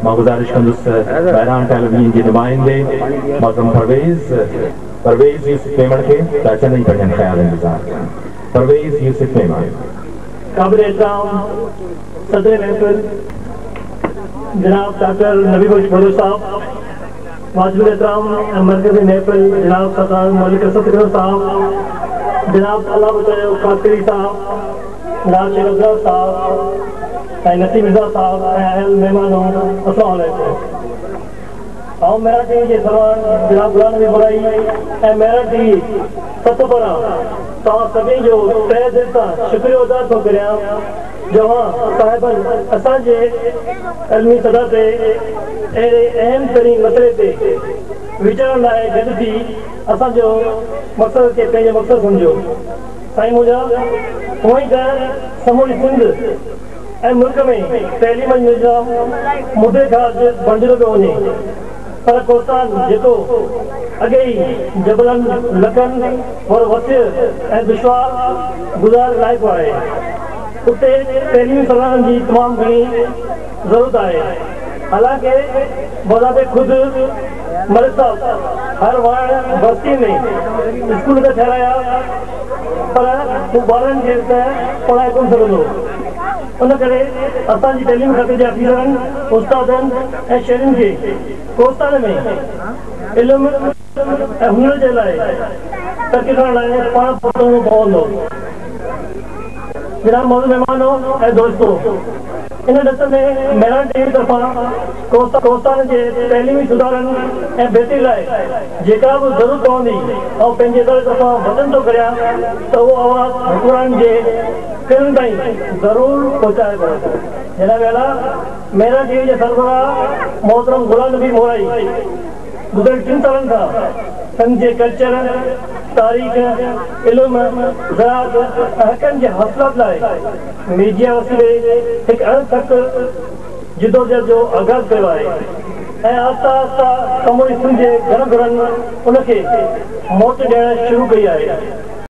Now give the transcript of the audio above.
मां गुज़ारिश कंदुसि बहिराण टेलीविजन जे नुमाइंदे मोहतरम परवेज़ यूसुफ मेमण खे त अचनि ई पंहिंजनि ख़्यालनि जो इज़हार कनि। परवेज़ यूसुफ मेमण। काबिल एहतराम सदर महफिल जनाब डॉक्टर नबी बख्श भलो साहब, वाजिब एहतराम मरकज़ी महफिल जनाब सरदार मलिक असद साहब, जनाब अल्लाह बचाए काकरी साहब, जनाब शेख अफजल साहब, नसीम मिर्ज़ा साहब, मेहमानों अस्सलाम वालेकुम। और मेरा टीवी के सवाल जनाब गुलाम नबी बुराई मेरा टीवी सत पर सभी जो तय दिल का शुक्रिया अदा थो करियां जहां साहिबन असांजे इल्मी सतह ते अहिड़े अहम तरीन मसइले ते वीचारण लाइ गॾु थी असांजो मक़सद खे पंहिंजो मक़सदु सम्झो। साईं मुंहिंजा हूअं ई त समूरी सिंध ऐं मुल्क में तइलीम जो निज़ाम मुदे खां बणिजंदो पियो वञे, पर कोस्तान जेको अॻे ई जबलनि लखनि और वसिय ऐं दुश्वार गुज़ार लाइक़ु आहे, उते तइलीमी सलाहनि जी तमामु घणी ज़रूरत आहे। हालांकि बज़ाते ख़ुदि मलिक साहब हर वार बस्ती में स्कूल त ठहिराया, पर हू ॿारनि खे त पढ़ाए कोन सघंदो। उन करे असांजी तइलीम खाते जे अफ़ीसरनि, उस्तादनि ऐं शहरियुनि खे कोस्तान में इल्मु ऐं हुनर जे लाइ तरक़ी करण लाइ पाण पहुचणो पवंदो। जनाब मौजूद महिमानो ऐं दोस्तो, इन ॾिस में मेरा टीवी तरफ़ां कोस्तान जे तइलीमी सुधारनि ऐं बहितरी लाइ जेका बि ज़रूरत पवंदी ऐं पंहिंजे इदारे तरफ़ां वचन थो करियां त उहो आवाज़ हुकूमतनि जे किरनि ताईं ज़रूरु पहुचाए थो। हिन वेला मेरा टीवी जे सरबराह मोहतरम गुलाम नबी मोराई गुज़िरियल 3 सालनि खां सिंध जे कल्चर, तारीख़, इल्म, ज़राअत ऐं हक़नि जे हासिलात लाइ मीडिया वसीले हिकु अहिड़ो सख़्तु जिदोजहद जो आगाज़ कयो आहे ऐं आहिस्ता आहिस्ता समूरी सिंध जे घर घरनि उनखे मोट ॾियणु शुरू कई आहे।